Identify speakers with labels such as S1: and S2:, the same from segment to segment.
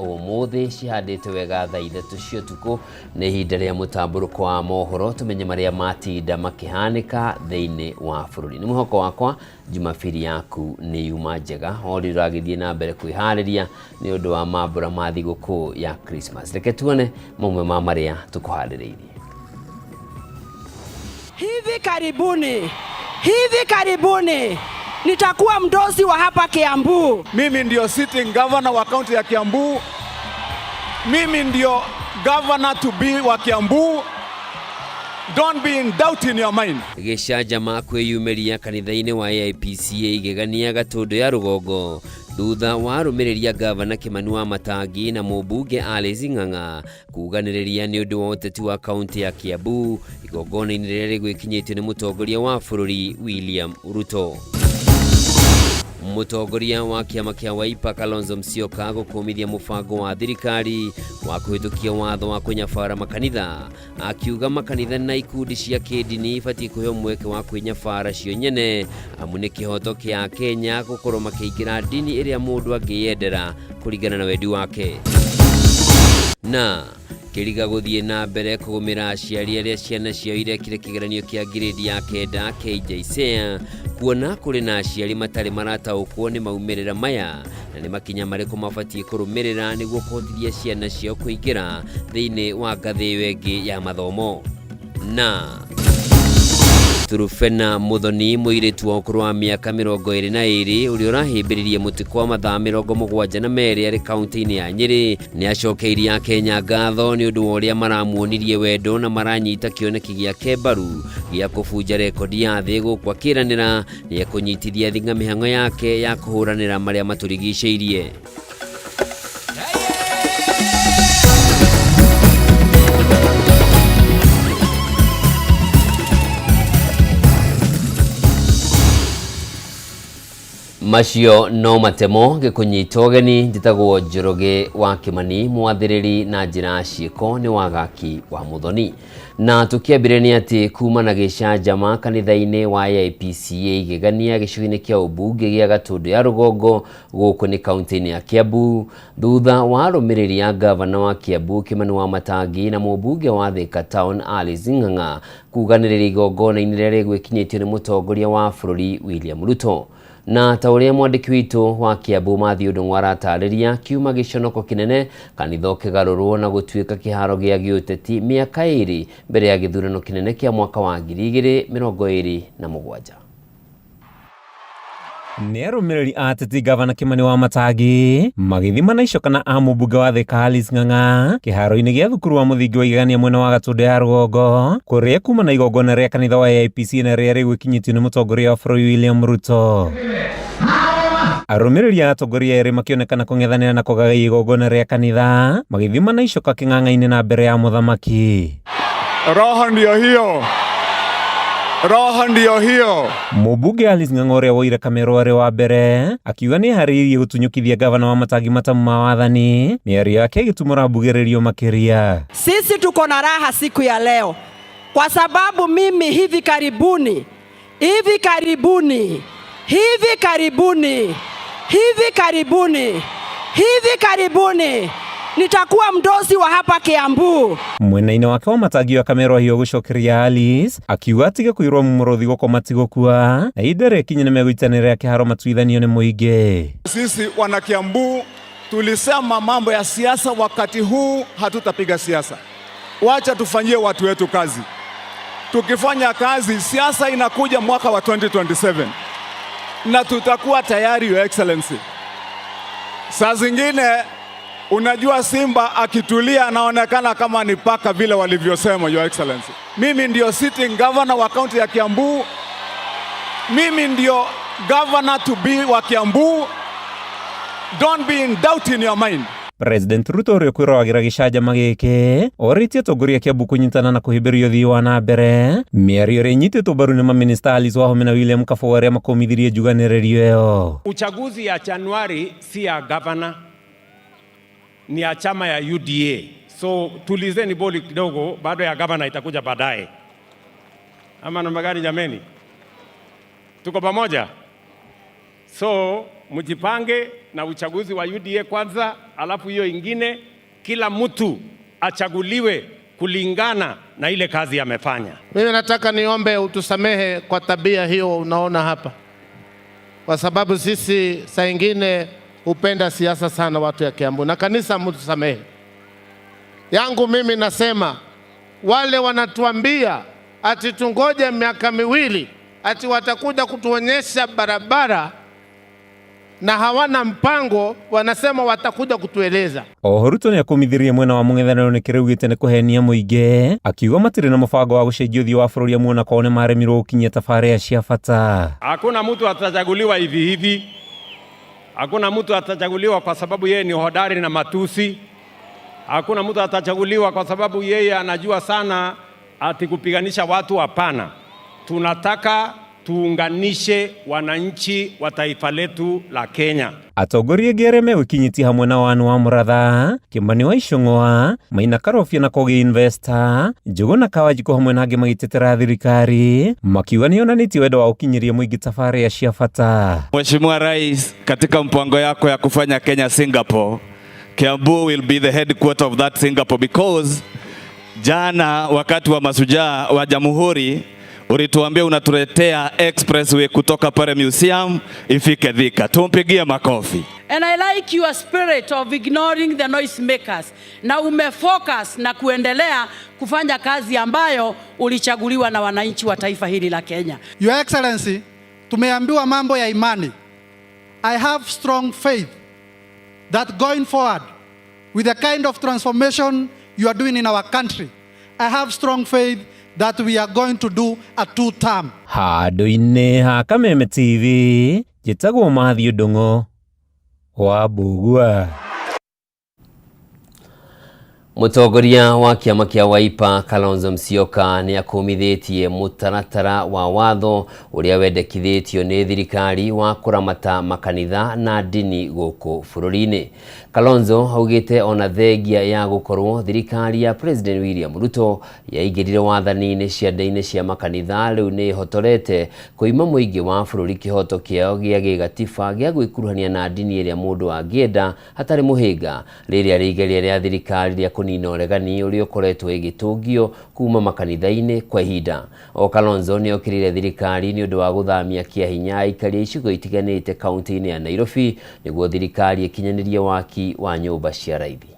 S1: umuthi cihandite wega thaa 3 cia tuko ni ihinda ria mutamburuko wa mohoro tumenye maria matinda makihanika thiini wa bururi. Ni muhoko wakwa Jumapili yaku ni yuma njega ori ragithie na mbere kwihariria ni undu wa mambura ma thiguku ya Christmas. Reke tuone mamwe ma maria tukuhaririirie.
S2: Hivi karibuni nitakuwa mdosi wa hapa Kiambu.
S3: Mimi ndio sitting governor wa kaunti ya Kiambu. Mimi ndio governor to be wa Kiambu. Don't be in doubt in your mind.
S1: Gicajama kwiyumeria kanitha-ini wa AIPCA igegania Gatundu ya Rugongo thutha wa rumiriria gavana Kimani Wamatangi na mubunge Alice Ng'ang'a kuganiriria ni undu wa uteti wa kaunti ya Kiambu igongona-ini riria rigwikinyitio ni mutongoria wa bururi William Ruto. Mutongoria wa kiama kia Wiper Kalonzo Musyoka gukumithia mubango wa thirikari wa kuhitukia watho wa kunyabara makanitha, akiuga makanitha na ikundi cia kidini ibatie kuheo mweke wa kwinyabara cio nyene amu ni kihoto kia Kenya gukorwo makiingira dini iria mundu angiyendera kuringana na wendi wake. Na kiriga guthie na mbere kugumira aciari aria ciana ciao irekire kigeranio kia grade ya 9 KJSEA kuona kuri na aciari matari marataukwo ni maumirira maya na ni makinya mariku mabatie kurumirira niguo kuhotithia ciana ciao kuingira thiini wa ngathi wengi ya mathomo. Na Turufena Muthoni muiritu wa ukuru wa miaka 22 uri urahibiririe mutiko wa mathaa 72 ari kaunti-ini ya Nyeri ni acokeirie Kenya ngatho ni undu uria maramuonirie wendo na maranyita kioneki giake mbaru gia kubunja rekodi ya thi gukwa kiranira ni kunyitithia thinga mihango yake ya kuhuranira maria maturigiceirie. Macio no matemo gikunyitwo geni njitagwo Njoroge wa Kimani mwathiriri na njira ciiko ni wagaki wa Muthoni. Na tukiambire ni ati kuma na gicajama kanitha-ini wa AIPCA igegania gicugini kia ubunge gia Gatundu ya Rugongo guku ni kaunti-ini ya Kiambu thutha wa rumiriri ya gavana wa Kiambu Kimani Wamatangi na mubunge wa Thika Town Alice Ng'ang'a kuganiriria igongona-ini riria rigwikinyitio ni mutongoria wa bururi William Ruto. Na tauria mwandiki witu wa Kiambu Matthew Ndung'u aratariria kiuma giconoko kinene kanitha kigarurwo na gutuika kiharo gia giuteti miaka 2 mbere ya githurano kinene kia mwaka wa 2027.
S4: Ni arumiriri ateti gavana Kimani Wamatangi magithima na icoka na amubunge wa Thika Alice Ng'ang'a kiharo-ini gia thukuru wa muthingi wa igegania mwena wa Gatundu ya Rugongo kuria kuma na igongona ria kanitha wa AIPCA na ria rigwikinyitio ni mutongoria wa bururi William Ruto. Arumiriri atongoria eri makionekana kung'ethanira na kugaga igongona ria kanitha magithima na icoka king'ang'a-ini na mbere ya muthamaki.
S3: Roho ndio hiyo.
S4: Mubunge Alice Ng'ang'a uria woire kamero ari wa mbere akiuga ni hariirie gutunyukithia gavana Wamatangi matamu ma wathani ni ari yake gitumura mbugiririo makiria.
S2: Sisi tuko na raha siku ya leo kwa sababu mimi hivi karibuni nitakuwa mdosi wa hapa Kiambu.
S4: Mwena-ini wake Wamatangi wa kamero hiyo gucokeria Alice akiuga atige kuirwo mumurothi goko matigokua na idere kinye meguitanira kiharo matuithanio ni muingi.
S3: Sisi wana Kiambu tulisema mambo ya siasa, wakati huu hatutapiga siasa. Wacha tufanyie watu wetu kazi. Tukifanya kazi, siasa inakuja mwaka wa 2027 na tutakuwa tayari, Your Excellency. Saa zingine unajua simba akitulia anaonekana kama ni paka vile walivyosema, Your Excellency. Mimi ndio sitting governor wa kaunti ya Kiambu. Mimi ndio governor to be wa Kiambu. Don't be in doubt in your mind.
S4: President Ruto uria kwirawagira gicajama giki oritie atongoria Kiambu kunyitana na kuhimbiria uthii wa na mbere miario ria inyititwo mbaru ni maminista Alice Wahome na William Kabogo aria makomithirie njuganiririo iyo.
S5: Uchaguzi ya Januari si ya governor, ni ya chama ya UDA. So tulizeni boli kidogo, bado ya governor itakuja baadaye. Ama namna gani jameni? Tuko pamoja? So mjipange na uchaguzi wa UDA kwanza, alafu hiyo ingine kila mtu achaguliwe kulingana na ile kazi amefanya.
S6: Mimi nataka niombe utusamehe kwa tabia hiyo unaona hapa, kwa sababu sisi saa ingine hupenda siasa sana watu ya Kiambu, na kanisa mtusamehe. Yangu mimi nasema wale wanatuambia ati tungoje miaka miwili ati watakuja kutuonyesha barabara na hawana mpango, wanasema watakuja kutueleza.
S4: Ruto ni akumithirie mwena wa mung'ethaniro ni kiraugite ni kuhenia muingi, akiuga matire na mubango wa gucenjia uthio wa bururi muona kone maremirwo gukinyia tabarĩra cia bata.
S5: Hakuna mtu atachaguliwa hivi hivi. Hakuna mtu atachaguliwa kwa sababu yeye ni hodari na matusi. Hakuna mtu atachaguliwa kwa sababu yeye anajua sana ati kupiganisha watu. Hapana. Tunataka tuunganishe wananchi wa taifa letu la Kenya.
S4: Atongoria gereme wikinyiti hamwe na wanu wa Muratha, Kimani wa Icũng'wa, Maina Karobia na Kogi Investor, Njũgũna Kawajiko hamwe na angĩ magĩtetera thirikari, makiuga nĩonanĩtie wendo wa gũkinyĩria mũingĩ tabarĩra cia bata.
S7: Mheshimiwa Rais, katika mpango yako ya kufanya Kenya Singapore, Kiambu will be the headquarter of that Singapore, because jana wakati wa mashujaa wa Jamhuri ulituambia unatuletea expressway kutoka pale museum ifike Thika. Tumpigie makofi.
S2: And I like your spirit of ignoring the noise makers. Na umefocus na kuendelea kufanya kazi ambayo ulichaguliwa na wananchi wa taifa hili la Kenya.
S8: Your Excellency, tumeambiwa mambo ya imani. I have strong faith that going forward with the kind of transformation you are doing in our country, I have strong faith that we are going to do a 2-term.
S4: Handũ-inĩ ha Kameme TV, njĩtagwo Mathiũ Ndung'u wa Mbugua.
S1: Mũtongoria wa kĩama kĩa Wiper Kalonzo Musyoka nĩ akũmithĩtie mũtaratara wa watho ũrĩa wendekithĩtio nĩ thirikari wa kũramata makanitha na ndini gũkũ bũrũri-inĩ. Kalonzo augĩte ona thengia ya gũkorwo thirikari ya President William Ruto yaingĩrire wathani-inĩ ciande-inĩ cia makanitha, rĩu nĩ ĩhotorete kũima mũingĩ wa bũrũri kĩhoto kĩao gĩa gĩgatiba gĩa gwĩkuruhania na ndini ĩrĩa mũndũ angĩenda hatarĩ mũhĩnga, rĩrĩa rĩigeria rĩa thirikari rĩa kũnina ũregani ũrĩa ũkoretwo ĩgĩtũngio kuma makanitha-inĩ kwa ihinda. O Kalonzo nĩ okĩrĩire thirikari nĩ ũndũ wa gũthamia kĩa hinya aikari icigo itiganĩte kaunti-inĩ ya Nairobi nĩguo thirikari ĩkinyanĩrie waki wa nyũmba cia raithi.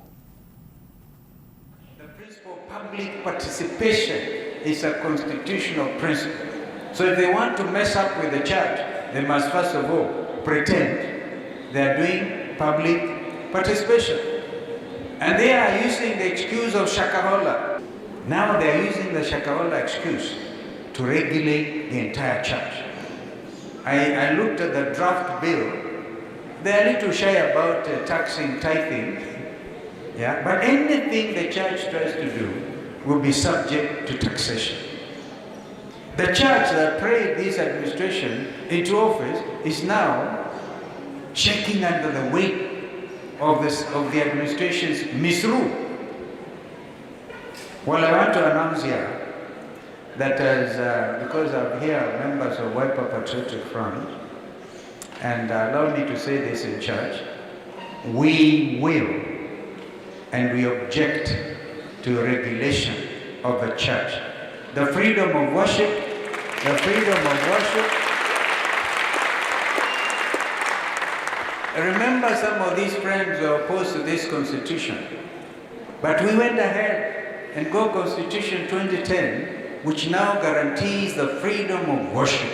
S9: The principle of public participation is a constitutional principle. So if they want to mess up with the church, they must first of all pretend they are doing public participation. And they are using the excuse of Shakahola. Now they are using the Shakahola excuse to regulate the entire church. I looked at the draft bill. They are a little shy about taxing, tithing. Yeah? But anything the church tries to do will be subject to taxation. The church that prayed this administration into office is now shaking under the weight of the administration's misrule. Well, I want to announce here that because I'm here members of Wiper Patriotic Front, and allow me to say this in church, we will and we object to regulation of the church. The freedom of worship, remember some of these friends were opposed to this constitution, but we went ahead and got Constitution 2010, which now guarantees the freedom of worship.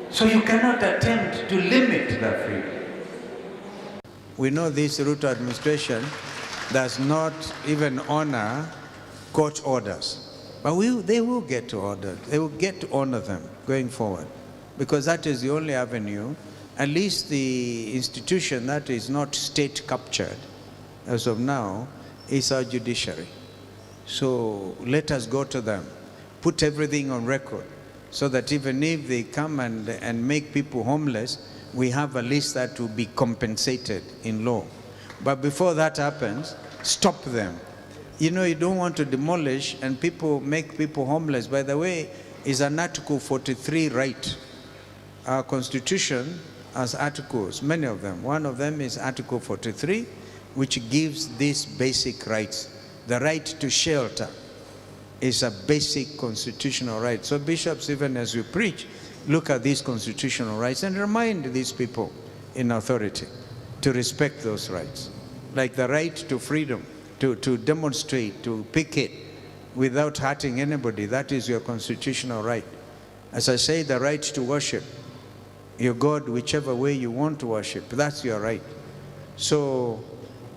S9: So you cannot attempt to limit that freedom. We know this Ruto administration does not even honor court orders, but they will get to order. They will get to honor them going forward, because that is the only avenue. At least the institution that is not state captured as of now is our judiciary. So let us go to them, put everything on record, so that even if they come and make people homeless, we have a list that will be compensated in law. But before that happens, stop them. You know, you don't want to demolish and make people homeless. By the way, is an Article 43 right. Our Constitution as articles, many of them. One of them is Article 43, which gives these basic rights. The right to shelter is a basic constitutional right. So bishops, even as you preach, look at these constitutional rights and remind these people in authority to respect those rights. Like the right to freedom, to demonstrate, to picket without hurting anybody. That is your constitutional right. As I say, the right to worship your God whichever way you want to worship. That's your right. So,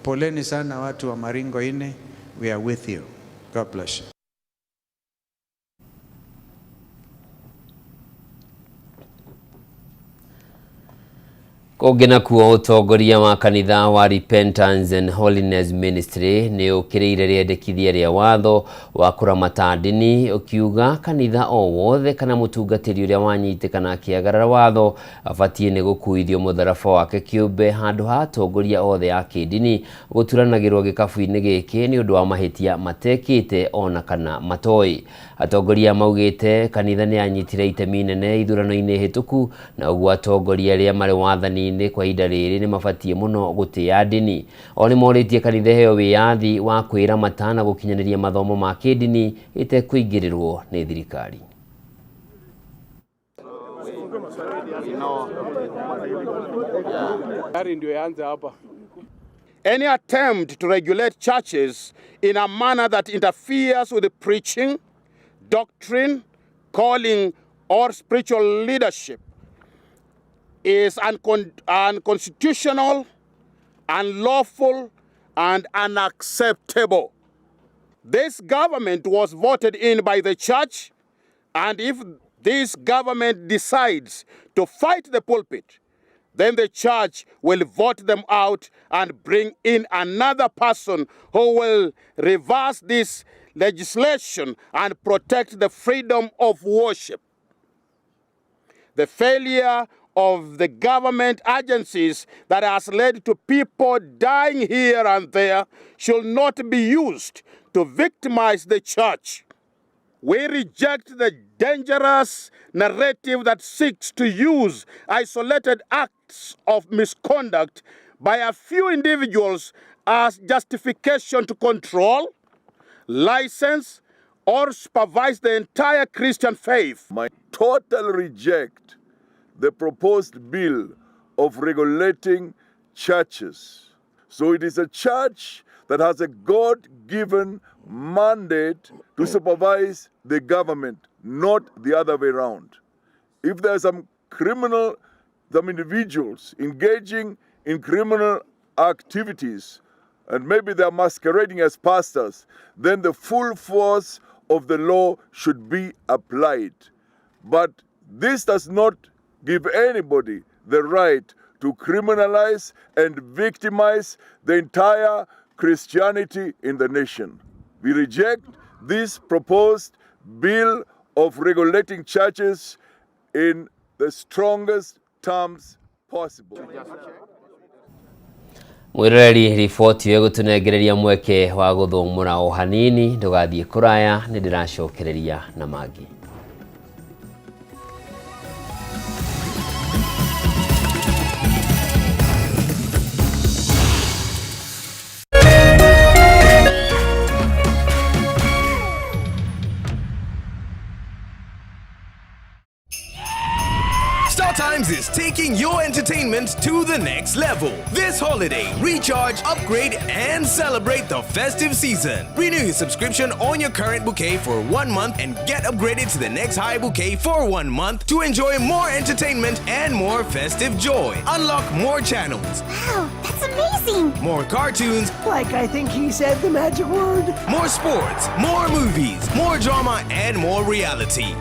S9: poleni sana watu wa Maringo ine, we are with you. God bless you.
S1: Kũngĩna kuo ũtongoria wa kanitha wa Repentance and Holiness Ministry nĩ ũkĩrĩire rĩendekithia rĩa watho wa kũramata ndini, ũkiuga kanitha o wothe kana mũtungatĩri ũrĩa wanyitĩkana akĩagarara watho abatie nĩ gũkuithio mũtharaba wake kĩũmbe handũ ha atongoria othe a kĩndini gũturanagĩrwo gĩkabu-inĩ gĩkĩ nĩ ũndũ wa mahĩtia matekĩte ona kana matoi. Atongoria maugĩte kanitha nĩ anyitire itemi inene ithurano-inĩ hĩtũku, na ũguo atongoria arĩa marĩ wathani-inĩ kwa ihinda rĩrĩ nĩ mabatie mũno gũtĩa ndini. O nĩ morĩtie kanitha heo wĩyathi wa kwĩramata na gũkinyanĩria mathomo ma kĩndini ĩtekũingĩrĩrwo nĩ thirikari.
S10: Any attempt to regulate churches in a manner that interferes with the preaching, doctrine, calling, or spiritual leadership is unconstitutional, unlawful, and unacceptable. This government was voted in by the church, and if this government decides to fight the pulpit, then the church will vote them out and bring in another person who will reverse this legislation and protect the freedom of worship. The failure of the government agencies that has led to people dying here and there should not be used to victimize the church. We reject the dangerous narrative that seeks to use isolated acts of misconduct by a few individuals as justification to control, license, or supervise the entire Christian faith.
S11: I totally reject the proposed bill of regulating churches. So it is a church that has a God-given mandate to supervise the government, not the other way around. If there are some individuals engaging in criminal activities, and maybe they are masquerading as pastors, then the full force of the law should be applied. But this does not give anybody the right to criminalize and victimize the entire Christianity in the nation. We reject this proposed bill of regulating churches in the strongest terms possible.
S1: Mwiroreri riboti yo gũtũnengereria mweke wa gũthũmũra o hanini, ndũgathiĩ kũraya, nĩ ndĩracokereria na mangĩ.
S12: StarTimes is taking your entertainment to the next level. This holiday, recharge, upgrade, and celebrate the festive season. Renew your subscription on your current bouquet for 1 month and get upgraded to the next high bouquet for 1 month to enjoy more entertainment and more festive joy. Unlock more channels.
S13: Wow, that's amazing!
S12: More cartoons.
S13: Like I think he said the magic word.
S12: More sports, more movies, more drama, and more reality.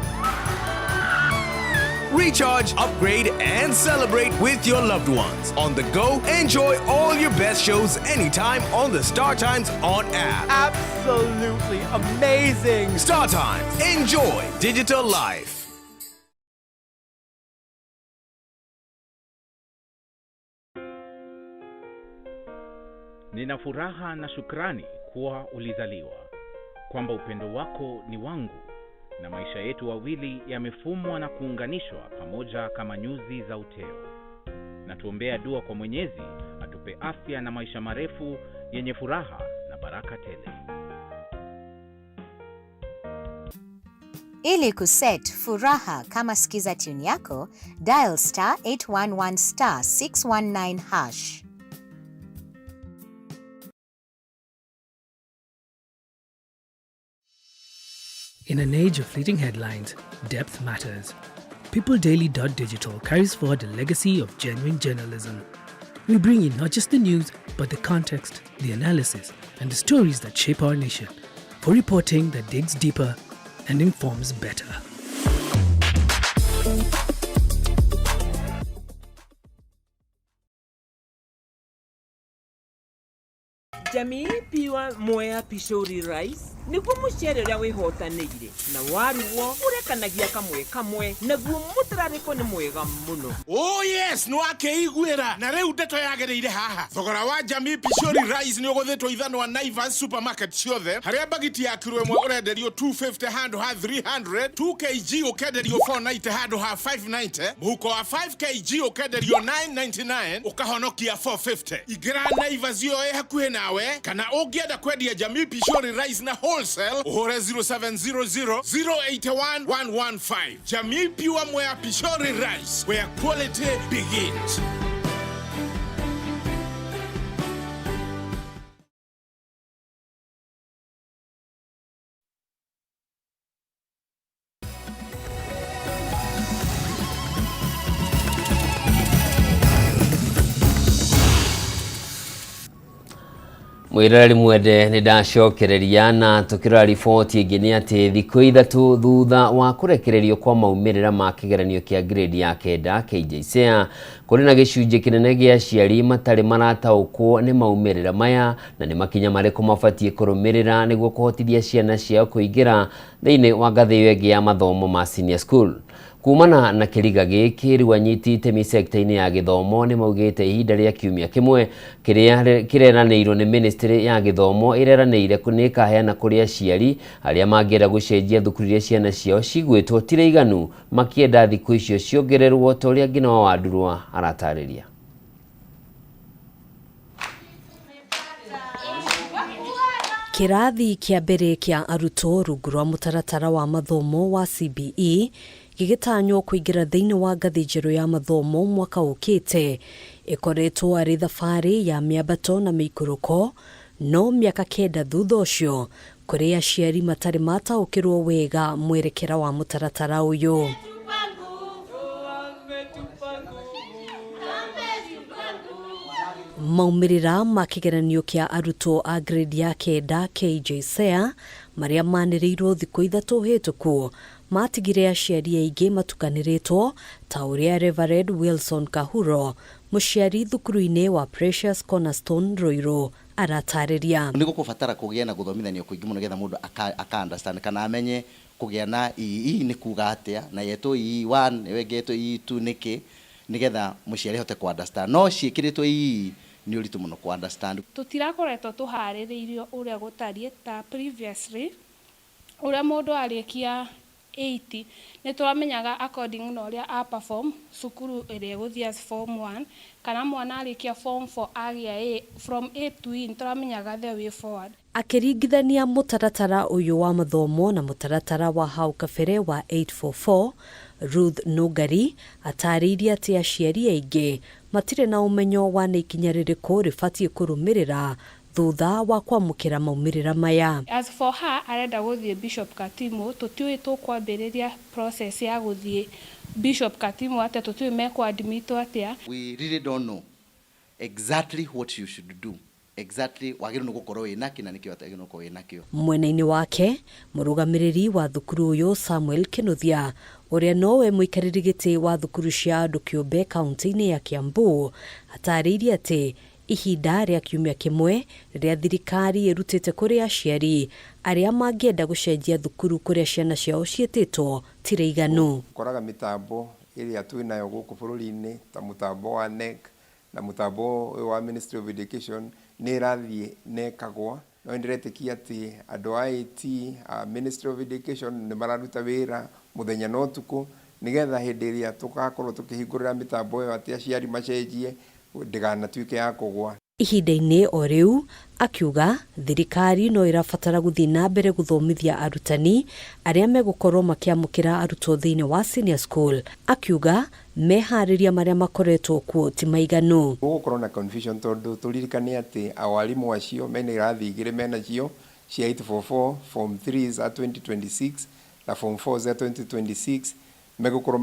S12: Recharge, upgrade, and celebrate with your loved ones. On the go, enjoy all your best shows anytime on the StarTimes On app.
S14: Absolutely amazing!
S12: StarTimes. Enjoy digital life.
S15: Nina furaha na shukrani kuwa ulizaliwa, kwamba upendo wako ni wangu, na maisha yetu wawili yamefumwa na kuunganishwa pamoja kama nyuzi za uteo. na tuombea dua kwa Mwenyezi atupe afya na maisha marefu yenye furaha na baraka tele.
S16: Ili kuset furaha kama sikiza tune yako, dial *811*619#.
S17: In an age of fleeting headlines, depth matters. PeopleDaily.digital carries forward a legacy of genuine journalism. We bring in not just the news, but the context, the analysis, and the stories that shape our nation, for reporting that digs deeper and informs better.
S18: Jamii piwa moya pishori rice niguo mucere uria wihotanire na waruo urekanagia kamwe naguo mutarariko ni mwega muno.
S19: Oh yes, no akeiguira na riu ndeto yagereire haha. Thogora wa Jamii pishori rice ni uguthetwo ithano wa Naivas supermarket ciothe haria bagiti ya kilo imwe urenderio 250 handu ha 300, 2 kg ukenderio 490 handu ha 590, muhuko wa 5 kg ukenderio 999 ukahonokia 450. Igira Naivas yo hakuhe nawe kana ungienda kwendia Jamii pishori rice na wholesale uhure 0700 081 115. Jamii Pure Moya Pishori Rice, where quality begins.
S1: Mwirari mwende ni ndacokereria na tukira riboti ingini ati thikũ ithatu thutha wa kurekererio kwa maumirira ma kigeranio kia grade ya kenda KJSEA kuri na gicunjĩ kinene gia aciari matari marataũkwo ni maumirira maya na ni makinya marĩkũ mabatie kũrũmĩrĩra nĩguo kũhotithia ciana ciao kũingĩra thĩinĩ wa ngathĩ ĩyo ĩngĩ ya mathomo ma senior school. Kumana na kĩriga gĩkĩ rĩu anyiti itemi sector-inĩ ya gĩthomo nĩ maugĩte ihinda rĩa kiumia kĩmwe kĩrĩa kĩreranĩirwo nĩ ministry ya gĩthomo ĩreranĩire nĩ ĩkaheana kũrĩ aciari arĩa mangĩenda gũcenjia thukuru iria ciana ciao cigwĩtwo tiraiganu makĩenda thikũ icio ciongererwo ta ũrĩa Ngina wa Wandurwa aratarĩria.
S20: Kĩrathi kĩa mbere kĩa arutwo rungu rwa mũtaratara wa mathomo wa CBE gĩgĩtanywo kũingĩra thĩinĩ wa ngathĩ njerũ ya mathomo mwaka ũkĩte ĩkoretwo arĩ thabarĩ ya mĩambato na mĩikũrũko, no mĩaka kenda thutha ũcio kũrĩ aciari matarĩ mataũkĩrwo wega mwerekera wa mũtaratara ũyũ. Maumirira ma kĩgeranio kĩa arutwo a grade ya kenda KJSEA marĩa manĩrĩirwo thikũ ithatũ hĩtũku matigire aciari aingĩ matukanĩrĩtwo ta ũrĩa Reverend Wilson Kahuro mũciari thukuru-inĩ wa Precious Cornerstone Ruiru aratarĩria.
S21: Nĩ gũkũbatara kũgĩa na gũthomithanio kũingĩ mũno getha mũndũ aka-understand kana amenye kũgĩa na EE nĩ kuga atĩa na yetwo EE1 ĩwetwo EE2 nĩkĩ nigetha mũciari hote ku-understand. No ciĩkĩrĩtwo EE ni ũritũ mũno ku-understand.
S22: Tutirakoretwo tuharĩrĩirio ũrĩa gũtariĩ ta previously ũrĩa mũndũ arĩkia 80 nĩ tũramenyaga according na ũrĩa a perform cukuru ĩrĩa gũthia as form 1 kana mwana arĩkia form 4 agĩa A from A to E tũramenyaga the way forward.
S20: Akĩringithania mũtaratara ũyũ wa mathomo na mũtaratara wa hau kabere wa 844, Ruth Nugari atarĩirie atĩ aciari aingĩ matirĩ na ũmenyo wa nĩ ikinya rĩrĩkũ rĩbatie kũrũmĩrĩra thutha wa kwamũkĩra maumĩrĩra maya.
S22: As for her, arenda gũthiĩ Bishop Katimu, tũtiũĩ tũkwambĩrĩria process ya gũthiĩ Bishop Katimu atĩa, tũtiũĩ mekũadmitwo atĩa.
S21: We really don't know exactly what you should do. Exactly wagĩrĩirwo nĩ gũkorwo wĩna kĩ na nĩkĩ wagĩrĩirwo nĩ gũkorwo wĩna kĩo.
S20: Mwena-inĩ wake mũrũgamĩrĩri wa thukuru ũyũ Samuel Kinuthia ũrĩa nowe mũikarĩri gĩtĩ wa thukuru cia andũ kĩũmbe kaunti-inĩ ya Kiambu atarĩirie atĩ ihinda rĩa kiumia kĩmwe rĩrĩa thirikari ĩrutĩte kũrĩ aciari arĩa mangĩenda gũcenjia thukuru kũrĩa ciana ciao ciĩtĩtwo tiraiganu.
S23: Koraga mĩtambo ĩrĩa twĩnayo gũkũ bũrũri-inĩ ta mũtambo wa NEC na mũtambo wa Ministry of Education nĩ ĩrathiĩ nekagwa, no ndĩretĩkia atĩ andũ a IT Ministry of Education nĩ mararuta wĩra mũthenya na ũtukũ nigetha hindi iria tugakorwo tukihingurira mitambo yo ati aciari macenjie ndiganatuike ya kugwa.
S20: Ihinda-inĩ o rĩu akiuga thirikari no irabatara gũthiĩ na mbere gũthomithia arutani arĩa megũkorwo makĩamũkĩra arutwo thĩinĩ wa senior school. Akiuga meharĩria marĩa makoretwo kuo ti maiganu.
S23: Gũgũkorwo na confusion tondũ tũririkane atĩ awarimũ acio mena irathi igĩrĩ menacio cia 844 form 3 za 2026 na form 4 za 2026 megũkorwo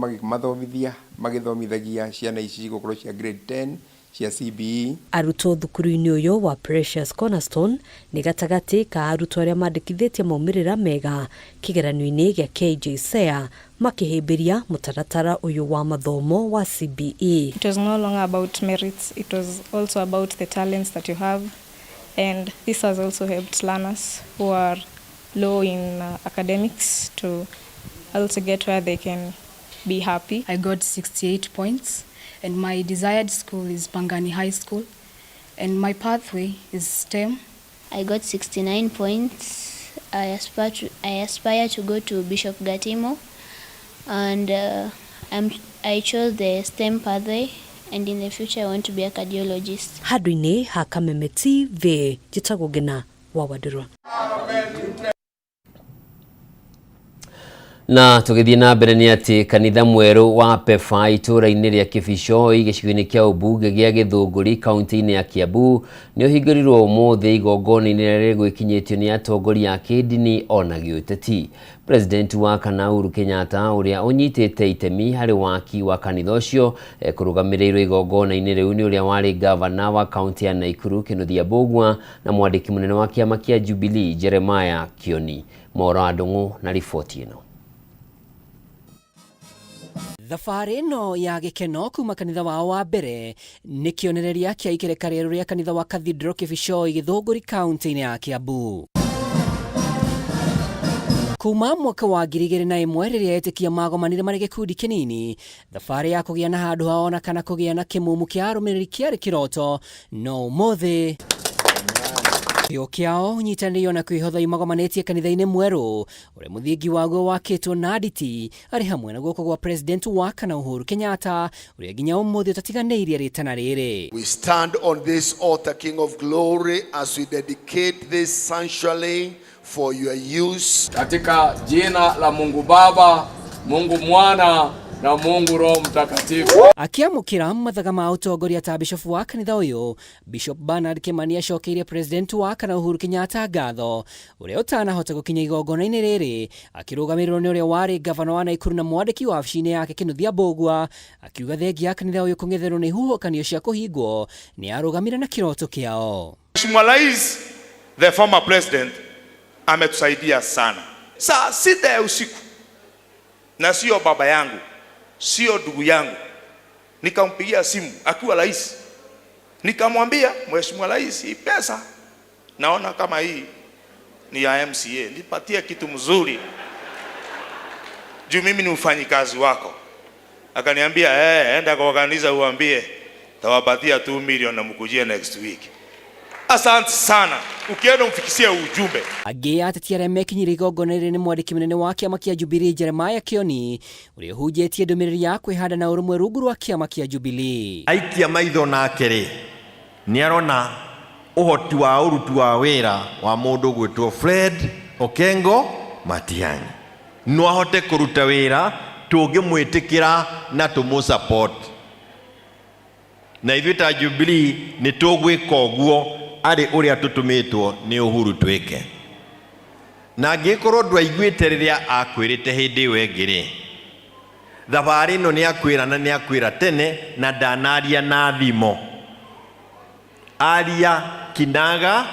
S23: magĩthomithagia ciana ici gũkorwo cia grade 10 cia CBE. Arutwo thukuru-inĩ ũyũ wa Precious Cornerstone nĩ gatagatĩ ka arutwo arĩa mandĩkithĩtie maumĩrĩra mega kĩgeranio-inĩ gĩa KJSEA makĩhĩmbĩria mũtaratara ũyũ wa mathomo wa CBE.
S3: It was no longer about merits, it was also about the talents that you have, and this has also helped learners who are low in academics to also get where they can be happy.
S5: I got 68 points. And my desired school is Pangani High School. And my pathway is STEM.
S6: I got 69 points. I aspire to go to Bishop Gatimo. And I chose the STEM pathway. And in the future I want to be a cardiologist.
S20: Handũ-inĩ ha Kameme TV, njĩtagwo Ngina wa Wadũrwa.
S1: Na tugithii na mbere ni ati kanitha mweru wa PEFA itũra-inĩ rĩa Kĩbicoi gĩcigo-inĩ kĩa ũmbunge gĩa Gĩthũngũri kaunti-inĩ ya Kiambu nĩ ũhingũrirwo ũmũthĩ igongona-inĩ rĩrĩa rĩgwĩkinyĩtio nĩ atongoria a kĩndini ona gĩũteti. President wa kana Uhuru Kenyatta ũrĩa ũnyitĩte itemi harĩ waki wa kanitha ũcio kũrũgamĩrĩirwo igongona-inĩ rĩu nĩ ũrĩa warĩ gavana wa kaunti ya Naikuru Kĩnũthia Mbũgua na mwandĩki mũnene wa kĩama kĩa Jubilee Jeremiah Kioni. Maũra wa Ndung'u na riboti ĩno.
S24: Thabarĩ ĩno ya gĩkeno kuma kanitha wao wa mbere nĩ kĩonereria kĩa ikereka rĩerũ rĩa kanitha wa Cathedral Kĩbicoi Gĩthũngũri kaunti-inĩ ya Kiambu. Kuma mwaka wa 2001 rĩrĩa etĩkia magomanire marĩ gĩkundi kĩnini, thabarĩ ya kũgĩa na handũ hao na kana kũgĩa na kĩmumu kĩa arũmĩrĩri kĩarĩ kĩroto, no ũmũthĩ kĩo kĩao ũnyitanĩrio na kwĩhotha imagomanĩtie kanitha-inĩ mwerũ ũrĩa mũthingi waguo wakĩtwo na nditi arĩ hamwe na guoko gwa president wa kana Uhuru Kenyatta ũrĩa nginya ũmũthĩ ũtatiganĩirie rĩtana rĩrĩ.
S25: We stand on this altar, King of Glory, as we dedicate this sanctuary for your use.
S26: Katika jina la Mungu Baba, Mungu Mwana na Mungu Roho Mtakatifu.
S24: Akiamũkĩra mathaga ma ũtongoria ta bishop wa kanitha ũyũ, Bishop Bernard Kimani acokeirie president wa kana Uhuru Kenyatta ngatho ũrĩa ũtanahota gũkinya igongona-inĩ rĩrĩ, akĩrũgamĩrĩrwo nĩ ũrĩa warĩ gavana wa Naikuru na mwandĩki wa wabici-inĩ yake Kĩnũthia Mbũgua, akiuga thengia ya kanitha ũyũ kũng'etherwo nĩ ihuhũkanio cia kũhingwo nĩ arũgamire na kĩroto kĩao.
S27: Mheshimiwa Rais, the former president, ametusaidia sana. Saa 6 ya usiku, na sio baba yangu, sio ndugu yangu, nikampigia simu akiwa rais, nikamwambia Mheshimiwa Rais, hii pesa naona kama hii ni ya MCA, nipatie kitu mzuri juu mimi ni mfanyikazi wako. Akaniambia enda kwa kanisa uambie tawapatia 2 million na mkujie next week. Asante sana, ukienda umfikisie ujumbe.
S24: Angĩ ateti arĩa mekinyire igongona-inĩ nĩ mwandĩki mũnene wa kĩama kĩa Jubilee Jeremiah Kioni ũrĩa ũhunjĩtie ndũmĩrĩri ya kwĩhanda na ũrũmwe rungu rwa kĩama kĩa Jubilee.
S28: Aikia maitho nake rĩ nĩ arona ũhoti wa ũruti wa wĩra wa mũndũ gwĩtwo Fred Okengo Matiang'i, no ahote kũruta wĩra tũngĩmwĩtĩkĩra na tũmũsupport, na ithuĩ ta Jubilee nĩ tũgwĩka ũguo arĩ ũrĩa tũtũmĩtwo nĩ Uhuru twĩke. Na angĩkorwo ndwaiguĩte rĩrĩa akwĩrĩte hĩndĩ ĩyo ĩngĩ rĩ, thabarĩ ĩno nĩ akwĩra na nĩ akwĩra tene na ndanaria na thimo, aria kinaga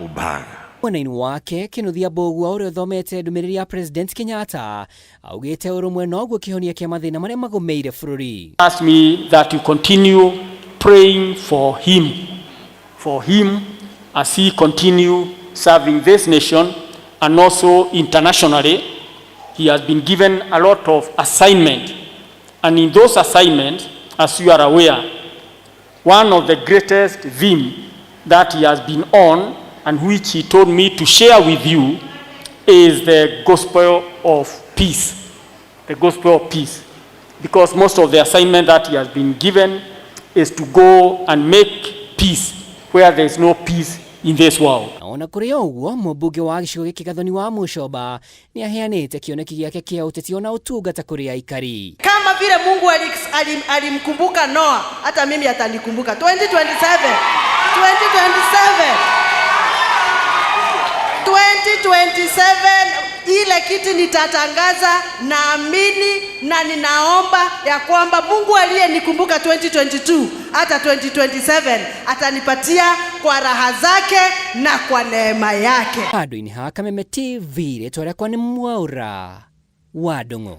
S28: ubaga.
S24: Mwena-inĩ wake Kĩnũthia Mbũgua ũrĩa ũthomete ndũmĩrĩri ya President Kenyatta augĩte ũrũmwe noguo kĩhonia kĩa mathĩna marĩa magũmĩire bũrũri.
S29: Ask me that you continue praying for him as he continue serving this nation and also internationally. He has been given a lot of assignment, and in those assignments, as you are aware, one of the greatest theme that he has been on and which he told me to share with you is the gospel of peace. The gospel of peace. because most of the assignment that he has been given is to go and make peace where there is no peace in this world.
S24: Ona kuri oguo mũmbunge wa gĩcigo gĩkĩ Gathoni wa Mũcoba nĩ aheanĩte kĩoneki gĩake kĩa ũteti ona ũtungata kũrĩ aikari.
S2: Kama vile Mungu alimkumbuka Noah, hata mimi atanikumbuka 2027 ile kiti nitatangaza, naamini na ninaomba ya kwamba Mungu aliyenikumbuka 2022 hata 2027 atanipatia kwa raha zake na kwa neema yake.
S24: Handũ-inĩ ha Kameme TV rĩtwa rĩakwa nĩ Mwaura wa Ndung'u.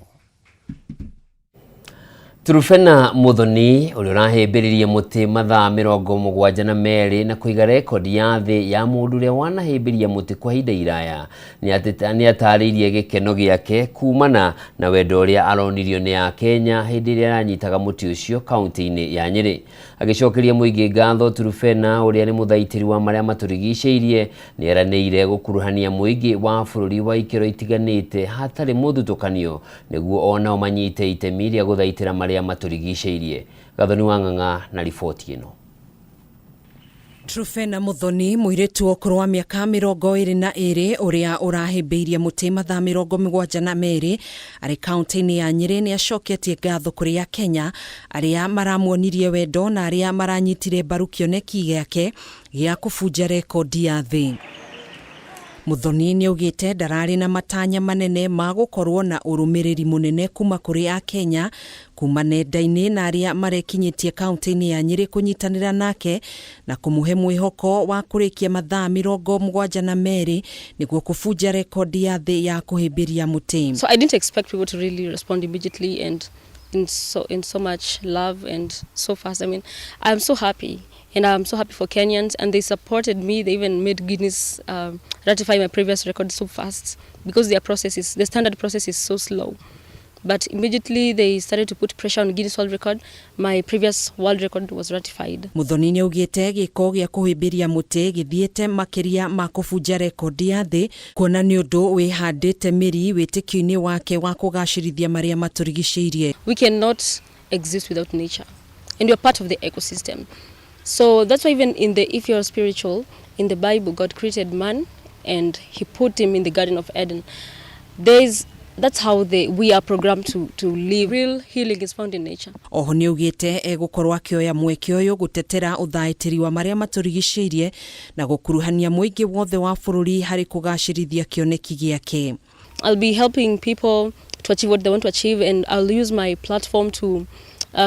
S1: Trufena Muthoni ũrĩa ũrahĩmbĩririe mũtĩ mathaa 72 na kũiga rekondi ya thĩ ya mũndũ ũrĩa wanahĩmbĩria mũtĩ kwa ihinda iraya nĩ atarĩirie gĩkeno gĩake kumana na wendo ũrĩa aronirio nĩ Akenya hĩndĩ ĩrĩa aranyitaga mũtĩ ũcio kaunti-inĩ ya Nyĩrĩ. Agĩcokeria mũingĩ ngatho, Trufena ũrĩa nĩ mũthaitĩri wa marĩa matũrigicĩirie nĩ eranĩire gũkuruhania mũingĩ wa bũrũri wa ikĩro itiganĩte hatarĩ mũthutũkanio nĩguo onao manyite itemi rĩa gũthaitĩra marĩa matũrigicĩirie. Gathoni wa Ng'ang'a na riboti ĩno.
S20: Trufena Muthoni mũirĩtu ũkũrũ wa mĩaka 22 ũrĩa ũrahĩmbĩirie mũtĩ mathaa 72 arĩ kaunti-inĩ ya Nyĩrĩ nĩ acoketie ngatho kũrĩ Akenya arĩa maramuonirie wendo na arĩa maranyitire mbaru kĩoneki gĩake gĩa kũbunja rekondi ya thĩ. Muthoni nĩ augĩte ndararĩ na matanya manene ma gũkorwo na ũrũmĩrĩri mũnene kuma kũrĩ Akenya kuma nenda-inĩ na arĩa marekinyĩtie kaunti-inĩ ya Nyĩrĩ kũnyitanĩra nake na kũmũhe mwĩhoko wa kũrĩkia mathaa 72 nĩguo kũbunja rekondi ya thĩ ya kũhĩmbĩria mũtĩ.
S4: So I didn't expect people to really respond immediately and in so much love and so fast. I mean, I'm so happy. And I'm so happy for Kenyans, and they supported me. They even made Guinness ratify my previous record so fast because the standard process is so slow. But immediately they started to put pressure on Guinness World Record. My previous world record was ratified.
S20: Muthoni nĩ augĩte gĩko gĩa kũhĩmbĩria mũtĩ gĩthiĩte makĩria ma kũbunja rekondi ya thĩ kuona nĩ ũndũ wĩhandĩte mĩri wĩtĩkio-inĩ wake wa kũgacĩrithia marĩa matũrigicĩirie.
S4: We cannot exist without nature, and we're part of the ecosystem. So that's why even if you're spiritual, in the Bible, God created man and he put him in the Garden of Eden. That's how we are programmed to live. Real healing is found in nature.
S20: Oho nĩ augĩte egũkorwo akĩoya mweke ũyũ gũtetera ũthaĩtĩri wa marĩa matũrigicĩirie na gũkuruhania mũingĩ wothe wa bũrũri harĩ kũgacĩrithia kĩoneki gĩake.
S4: I'll be helping people to achieve what they want to achieve, and I'll use my platform to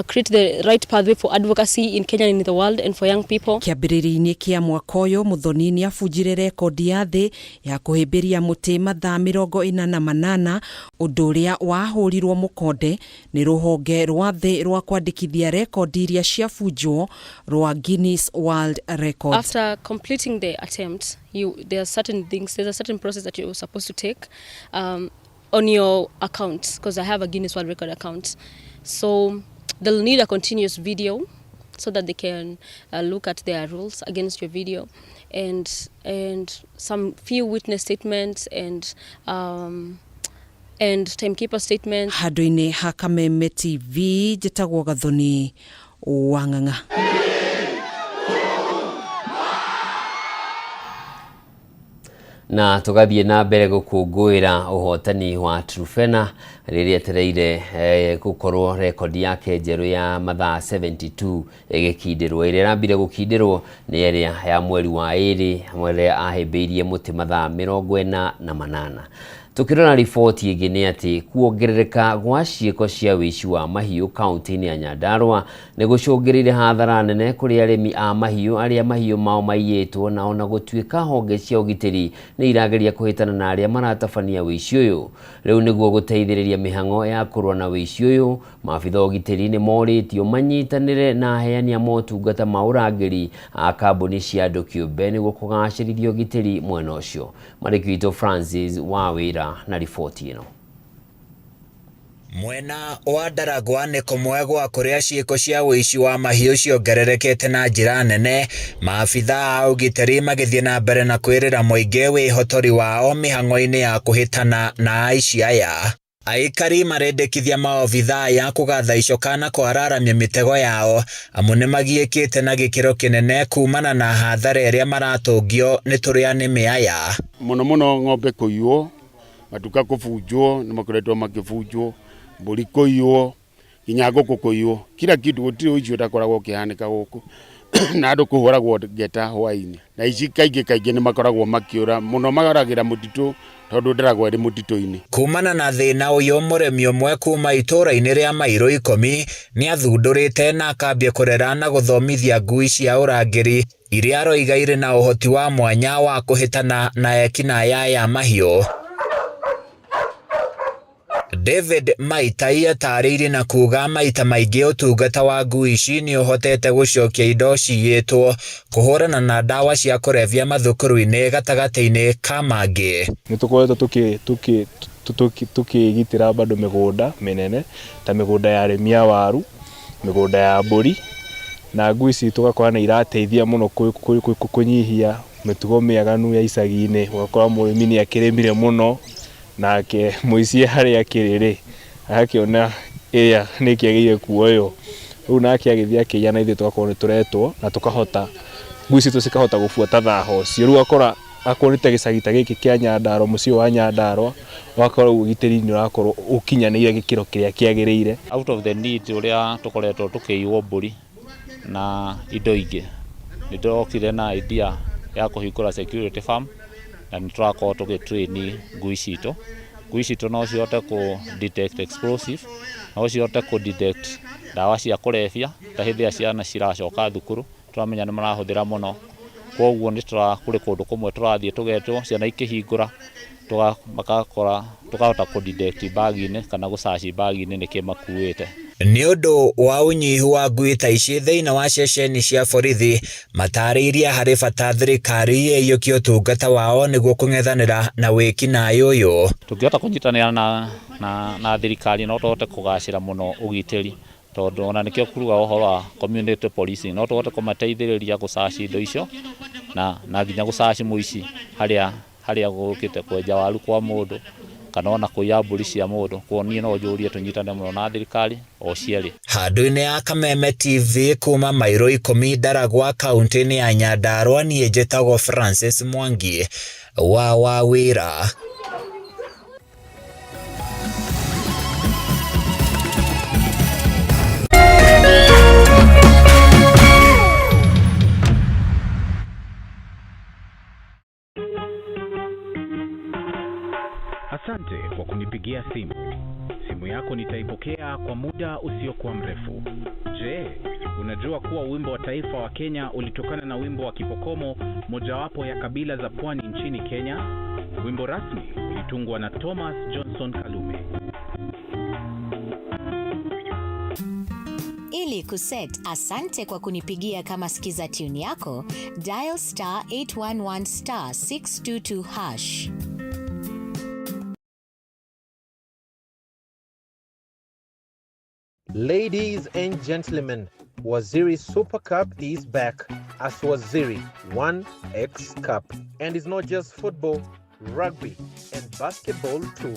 S4: create the right pathway for advocacy in Kenya and in the world and for young people.
S20: Kĩambĩrĩria-inĩ kĩa mwaka ũyũ Muthoni nĩ abunjire rekondi ya thĩ ya kũhĩmbĩria mũtĩ mathaa 48 ũndũ ũrĩa wahũrirwo mũkonde nĩ rũhonge rwa thĩ rwa kwandĩkithia rekondi iria ciabunjwo rwa Guinness World Records.
S4: After completing the attempt, there's a certain process that you're supposed to take on your account, because I have a Guinness World Record account. So they'll need a continuous video so that they can look at their rules against your video, and some few witness statements and timekeeper statements.
S20: Handũ-inĩ ha Kameme TV njĩtagwo Gathoni wa Ng'ang'a.
S1: Na tugathiĩ na mbere gũkũngũĩra ũhotani wa Trufena rĩrĩa etereire gũkorwo rekondi yake njerũ ya mathaa 72 ĩgĩkindĩrwo. Ĩrĩa ĩrambire gũkindĩrwo nĩ ĩrĩa ya mweri wa ĩrĩ ĩrĩa ahĩmbĩirie mũtĩ mathaa 48. Tukirona riboti ĩngĩ nĩ atĩ kuongerereka gwa ciĩko cia wĩici wa mahiũ kaunti-inĩ ya Nyandarua nĩ gũcũngĩrĩire hathara nene kũrĩ arĩmi a mahiũ arĩa mahiũ mao maiyĩtwo, na ona gũtuĩka honge cia ũgitĩri nĩ irageria kũhĩtana na arĩa maratabania wĩici ũyũ. Rĩu nĩguo gũteithĩrĩria mĩhang'o ya kũrũa na wĩici ũyũ, maabitha ũgitĩri nĩ morĩtio manyitanĩre na aheani a motungata ma ũrangĩri a kambuni cia andũ kĩũmbe nĩguo kũgacĩrithia ũgitĩri mwena ũcio. Marĩki witũ Francis Wawĩra na riboti ĩno.
S7: Mwena wa Ndaragwa nĩ kũmwe gwa kũrĩa ciĩko cia wĩici wa mahiũ ciongererekete na njĩra nene, maabitha a ũgitĩri magĩthiĩ na mbere na kwĩrĩra mũingĩ wĩhotori wao mĩhang'o-inĩ ya kũhĩtana na aici aya. Aikari marendekithia maobitha ya kugatha icokana kwararamia mitego yao amu nimagiikite na gikiro kinene kumana na hathara iria maratungio ni turiani miaya.
S8: Muno ng'ombe kuiywo, matuka kubunjwo, nimakoretwo makibunjwo, mburi kuiywo, nginya nguku kuiywo, kila kitu gutiri ucio takoragwo kihanika guku na andu kuhuragwo ngeta hwaini, na ici kaingĩ nimakoragwo makiura muno magaragira mutitu tondu ndaragwo ri mutito-ini. Kumana na thina uyu muremi umwe kuma itura-ini ria Mairo 10 ni athundurite na akambia kurera na guthomithia ngui cia urangiri iria aroiga iri na uhoti wa mwanya wa kuhitana na ekina ya mahiu. David Maitai atarĩirie na kuga maita maingĩ ũtungata wa ngui ici ni ũhotete gucokia indo ciyĩtwo kuhũrana na ndawa cia kũrebia mathukuru-inĩ gatagatĩ-inĩ ka mangĩ.
S9: Nĩ tũkoretwo tukĩgitĩra bado mĩgũnda mĩnene ta mĩgũnda ya arĩmi a waru, mĩgũnda ya mbũri, na ngui ici tũgakora nĩ irateithia mũno kũnyihia mĩtugo mĩaganu ya icagi-inĩ. Ũgakora mũrĩmi nĩ akĩrĩmire mũno nake muici haria kiriri akiona area ni kiagire kuoyo riu nake agithia akiyana ithe tugakorwo ni turetwo na tukahota ngui citu cikahota gubuata thaho cio. Riu akora akorite gicagita giki kia Nyandarua, mucio wa Nyandarua wakorwo ugitiri ni urakorwo ukinyanire gikiro kiria kiagirire.
S10: Out of the need uria tukoretwo tukiiwo mburi na indo ingi ni turokire na idea ya kuhingura security farm na niturakorwo tugitrain ngui citu. Ngui citu no cihote ku detect explosive, no cihote ku detect ndawa cia kurebia ta hithia ciana ciracoka thukuru turamenya ni marahuthira muno. Koguo ni turakuri kundu kumwe turathie tugetwo ciana ikihingura makakora tukahota ku detect bag-ini kana gucaci bag-ini niki makuite.
S7: Ni undu wa unyihu wa ngui ta ici thiini wa ceceni cia borithi matarĩirie harĩ bata thirikari ĩiyũkie ũtungata wao nĩguo kũng'ethanĩra na wĩkinaĩ ũyũ.
S10: Tũngĩhota kũnyitanĩra na thirikari no tũhote kũgacĩra mũno ũgitĩri, tondũ ona nĩkĩo kuruga ũhoro wa community policing, no tũhote kũmateithĩrĩria gũcaci indo icio na nginya gũcaci mũici harĩa gũkĩte kwenja waru kwa mũndũ kana ona kuiya mburi cia mundu. Kuonie no njurie tunyitane muno na thirikari o cieri. Handũ-inĩ ya Kameme TV kuma Mairo 10 Ndaragwa kaunti-inĩ ya Nyandarua, niĩ njĩtagwo Francis Mwangi wa wĩra.
S11: Asante kwa kunipigia simu. Simu yako nitaipokea kwa muda usiokuwa mrefu. Je, unajua kuwa wimbo wa taifa wa Kenya ulitokana na wimbo wa Kipokomo, mojawapo ya kabila za pwani nchini Kenya? Wimbo rasmi ulitungwa na Thomas Johnson Kalume.
S12: Ili kuset asante kwa kunipigia kama skiza tune yako, dial *811*622#.
S13: Ladies and gentlemen, Waziri Super Cup is back as Waziri 1X Cup, and it's not just football, rugby and basketball too.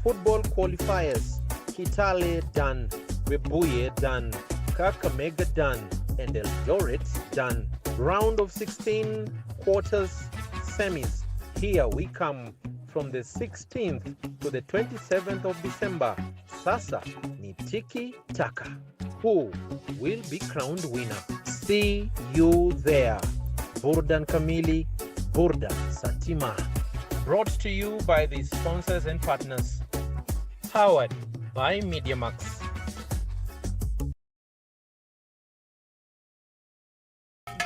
S13: Football qualifiers: Kitale done, Webuye done, Kakamega done, and Eldoret done. Round of 16, quarters, semis. Here we come from the 16th to the 27th of December. Sasa ni tiki taka. Who will be crowned winner? See you there. Burdan Kamili, Burdan Satima. Brought to you by the sponsors and partners. Powered by MediaMax.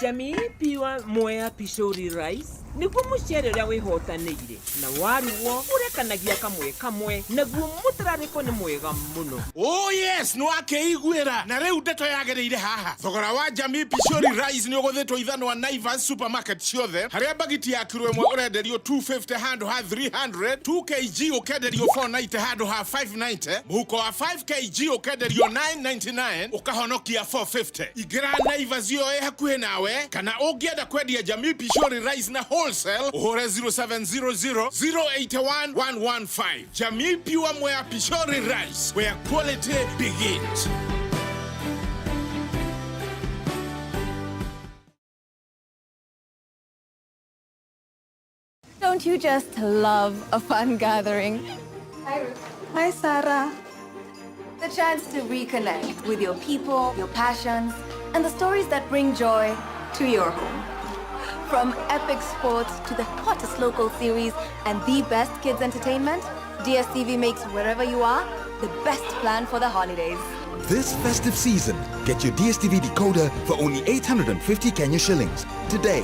S18: Jamii piwa Mwea Pishori Rice niguo mucere uria wihotanĩire na waruo urekanagia kamwe naguo mutarariko ni mwega muno.
S19: Oh yes, no akeiguira na riu ndeto yagereire haha. Thogora wa Jamii Pishori Rice ni uguthetwo ithano wa Naivas supermarket ciothe, haria bagiti ya kilo imwe urenderio 250 handu ha 300, 2 kg ukenderio 490 handu ha 590, muhuko wa 5 kg ukenderio 999 ukahonokia 450. Igira Naivas yo hakuhe nawe kana ungienda kwendia Jamii Pishori Rice na wholesale uhore 0700 081 115. Jamii Pure Mwea Pishori Rice, where quality begins.
S3: Don't you just love a fun gathering? Hi, Ruth. Hi, Sarah. The chance to reconnect with your people, your passions, and the stories that bring joy to your home. From epic sports to the hottest local series and the best kids entertainment, DSTV makes wherever you are the best plan for the holidays.
S5: This festive season, get your DSTV decoder for only 850 Kenya shillings today.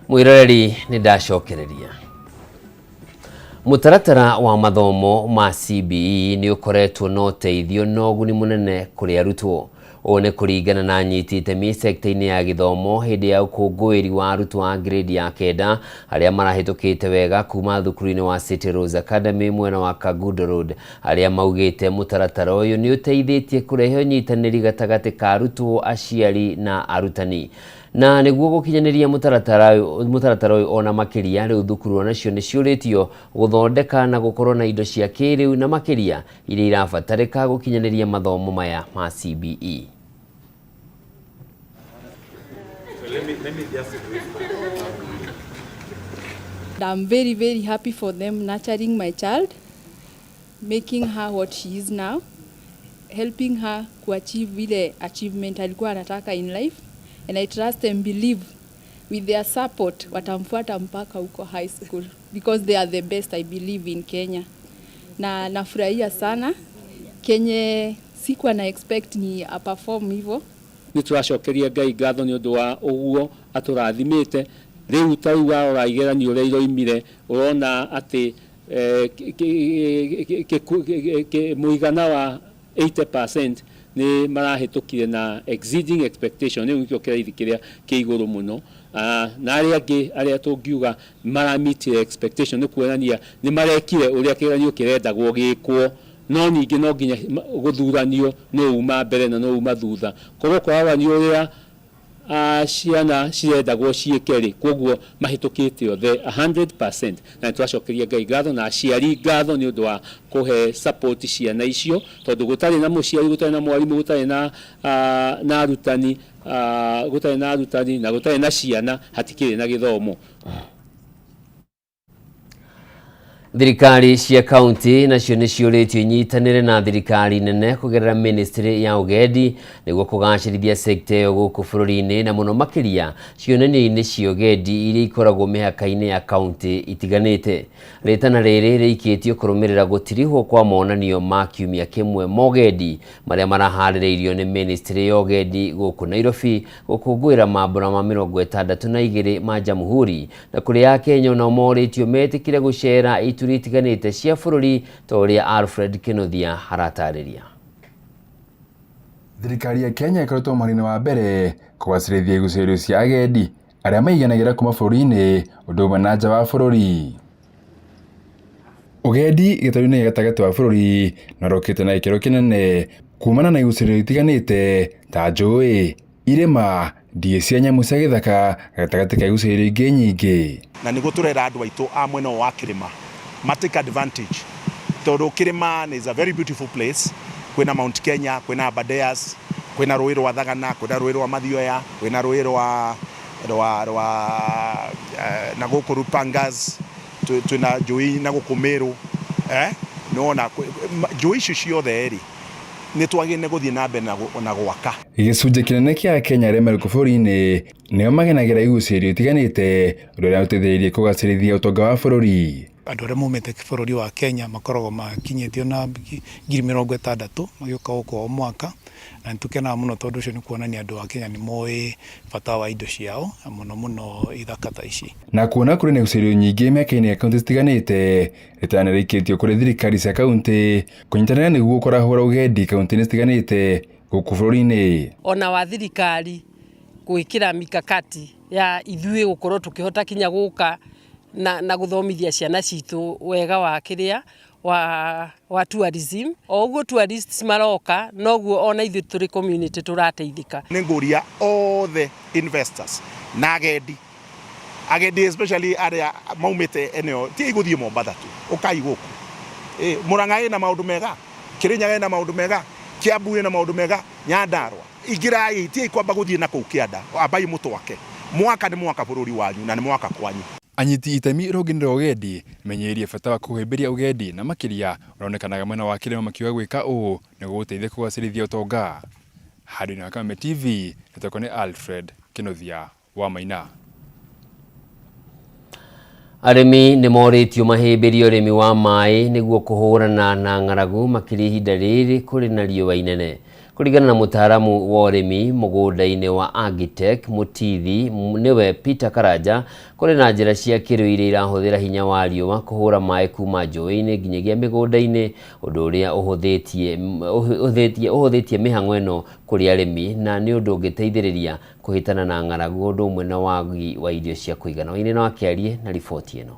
S1: Mwiroreri ni ndacokereria. Mutaratara wa mathomo ma CBE ni ukoretwo no uteithio na uguni munene kuri arutwo. One kuringana na nyiti itemi sekta-ini ya githomo hindi ya ukungwiri wa arutwo a grade ya kenda aria marahitukite wega kuma thukuru-ini wa City Rose Academy mwena wa Kagundo Road aria maugite mutaratara uyu ni uteithitie kurehe unyitaniri gatagati ka arutwo, aciari na arutani. Na niguo gukinyaniria mutaratara uyu ona makiria riu thukuru onacio ni ciuritio guthondeka na gukorwo na indo cia kiriu na makiria iria irabatarika gukinyaniria mathomo maya ma CBE.
S14: I'm very, very happy for them nurturing my child, making her what she is now, helping her to achieve ile achievement alikuwa anataka in life. And I trust and believe with their support watamfuata mpaka huko high school because they are the best I believe in Kenya. Na nafurahia sana Kenya sikuwa na expect ni a perform hivyo.
S29: Nituracokeria Ngai ngatho ni undu wa uguo aturathimite riu tau wa igeranio ria iroimire urona ati muigana wa 80% ni marahitukire na exceeding expectation ni ukio kirathi kiria ki iguru muno na aria tungiuga maramit expectation ni kuonania ni marekire uria kigeranio kirendagwo gikwo no ningi no nginya guthuranio no uma mbere na no uma thutha koguo kwaranio uria ciana cirendagwo ciikeri koguo mahitukite othe 100% na twacokeria Ngai ngatho na aciari ngatho ni undu wa kuhe support ciana icio tondu gutari na muciari gutari na mwarimu gutari na arutani gutari na arutani na gutari na ciana hatikiri na githomo.
S1: Thirikari cia kaunti nacio ni ciuritio inyitanire na thirikari nene kugerera ministry ya ugendi niguo kugacirithia sekta yo guku bururi-ini na muno makiria cionania-ini cia ugendi iria ikoragwo mihaka-ini ya kaunti itiganite. Ritana riri riikitio kurumirira gutirihwo kwa monanio ma kiumia kimwe ma ugendi maria marahaririirio ni ministry ya ugendi guku Nairobi gukungwira mambura ma 62 ma Jamhuri na kuria Kenya no moritio metikire gucera turitiganite cia bururi toria Alfred Kenothia haratariria.
S15: Thirikari ya Kenya ikoretwo marine wa mbere kugacirithia igucirio cia agendi aria maiganagira kuma bururi-ini undu umwe na nja wa bururi. Ugendi gitaru-ini gatagati wa bururi na rokite na ikiro kinene kumana na igucirio itiganite ta njui, irima, ndie cia nyamu cia githaka gatagati ka igucirio ingi nyingi.
S16: Na niguo turera andu aitu a mwena wa kirima take advantage tondu kirima is a very beautiful place. Kwina Mount Kenya, kwina Aberdares, kwina rũĩ rwa Thagana, kwina rũĩ rwa Mathioya, kwina rũĩ rwa na gũkũ Rupangas, twina njũĩ na gũkũ Meru nona njũĩ icio ciothe ri ni twagene guthii na mbere na gwaka.
S15: Gicunjĩ kinene kia Kenya aria marĩ bururi-ini nio magenagira igucirio itiganite uria uteithĩrĩirie kugacĩrithia utonga wa bururi.
S17: Andu aria maumite bururi wa Kenya makoragwo makinyĩtio na 60,000 magĩũka gũkũ o mwaka na nitukenaga muno tondu ucio ni kuonania andu a Kenya ni moĩ bata wa indo ciao muno ithaka ta ici. Na
S15: kuona kuri na igucirio nyingi mĩaka-inĩ ya kaunti itiganite ritana rĩikĩtio kuri thirikari cia kaunti kunyitanĩra nĩguo kũrahũra ugendi kaunti-inĩ itiganite gũkũ bururi-ini.
S21: Ona wa thirikari gwĩkĩra mikakati ya ithuĩ gũkorwo tukihota kinya gũka
S2: na guthomithia ciana citu wega wa kiria wa tourism. Oguo tourists maroka noguo ona ithu turi community turateithika.
S16: Ninguria all the investors na agendi especially area maumite eneo ti iguthie Mombasa tu ukai guku Murang'a ina maundu mega, Kirinyaga ina maundu mega, Kiambu ina maundu mega, Nyandarua igirai ti kwamba guthie na kuu Kianda abai mutwake mwaka ni mwaka bururi wanyu na ni mwaka kwanyu.
S15: Anyiti itemi rũgendo rwa ũgendi menyererie bata wa kũhĩmbĩria ũgendi na makĩria ũronekanaga mwena wa kĩrĩma makiuga gwĩka ũũ nĩguo gũteithia kũgacĩrithia ũtonga. Handũ-inĩ wa Kameme TV nĩtwakwo nĩ Alfred Kĩnũthia wa Maina.
S1: Arĩmi nĩ morĩtio mahĩmbĩrie ũrĩmi wa maĩ nĩguo kũhũrana na ng'aragu makĩria ihinda rĩrĩ kũrĩ na riũa inene. Kũringana na mũtaaramu wa ũrĩmi mũgũnda-inĩ wa Agitech Mutithi nĩwe Peter Karanja, kũrĩ na njĩra cia kĩrĩu iria irahũthĩra hinya wa riũa kũhũra maĩ kuma njũĩ-inĩ nginyagia mĩgũnda-inĩ, ũndũ ũrĩa ũhũthĩtie mĩhang'o ĩno kũrĩ arĩmi na nĩ ũndũ ũngĩteithĩrĩria kũhĩtana na ng'aragu ũndũ ũmwe na wagi wa irio cia kũigana. Waine no akĩarie na riboti ĩno.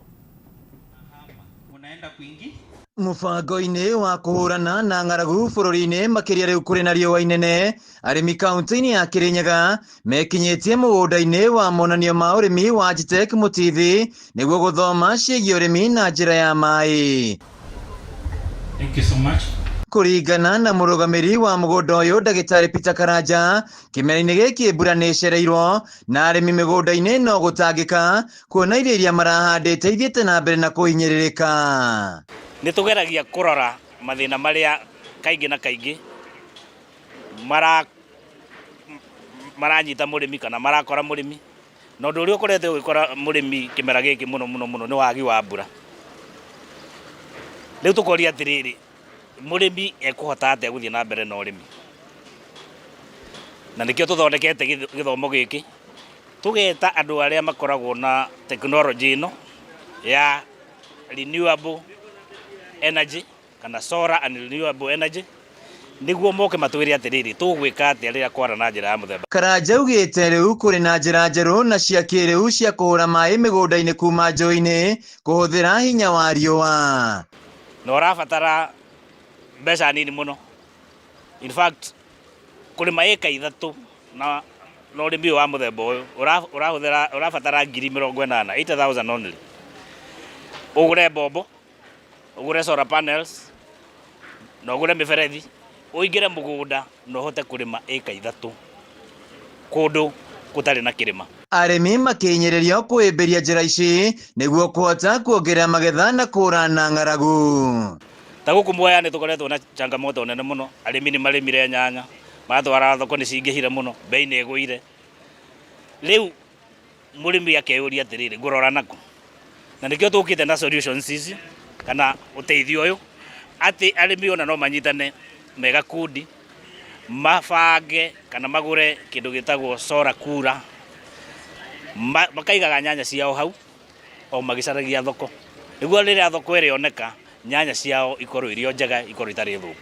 S6: Mũbango-inĩ wa kũhũrana na ng'aragu bũrũri-inĩ makĩria rĩu kũrĩ na riũa inene, arĩmi kaunti-inĩ ya Kirinyaga mekinyĩtie mũgũnda-inĩ wa monanio ma ũrĩmi wa Agitech Mutithi nĩguo gũthoma ciĩgiĩ ũrĩmi na njĩra ya maĩ.
S21: Thank you so much.
S6: Kũringana na mũrũgamĩri wa mũgũnda ũyũ Ndagĩtarĩ Peter Karanja, kĩmera-inĩ gĩkĩ mbura nĩ ĩcereirwo na arĩmi mĩgũnda-inĩ no gũtangĩka kuona irio iria marahandĩte ithiĩte na mbere na kũhinyĩrĩrĩka.
S21: Nitugeragia kurora mathina maria kaingi na kaingi maranyita murimi kana marakora murimi na undu uria ukorete ugikora murimi kimera giki muno ni wagi wa mbura. Riu tukoria atiriri murimi ekuhota atia guthie na mbere na urimi, na nikio tuthondekete githomo giki tugeta andu aria makoragwo na technology ino ya renewable energy kana solar and renewable energy niguo moke matwire atiriri tugwika atia rira kwara na njira ya muthemba.
S6: Karanja ugite riu kuri na njira njeru na cia kiriu cia kuhura mai migunda-ini kuma njũĩ-inĩ kuhuthira hinya wa riũa.
S21: No rabatara mbeca nini muno. In fact kurima eka 3 na urimi wa muthemba uyu urabatara 80,000 only. Ugure bombo, ugure solar panels, na ugure miferethi, uingire mugunda no hote kurima eka 3 kundu gutari na kirima.
S6: Arĩmi makinyĩrĩrio kwĩmbĩria njĩra ici nĩguo kũhota kuongerera magetha na kũhũrana ng'aragu.
S21: Ta guku Mwea ni tukoretwo na changamoto nene muno, arĩmi ni marimire nyanya matwara thoko ni cingĩhire muno, bei ni ĩgũire. Riu murimi akeyũria atiriri ngurora naku, na nikio tukite na solutions ici kana uteithio uyu ati arĩmi ona no manyitane mega kundi mabange kana magure kindu gitagwo solar cooler makaigaga nyanya ciao hau o magicaragia thoko niguo riria thoko irioneka nyanya ciao ikorwo irio njega ikorwo itari thuku.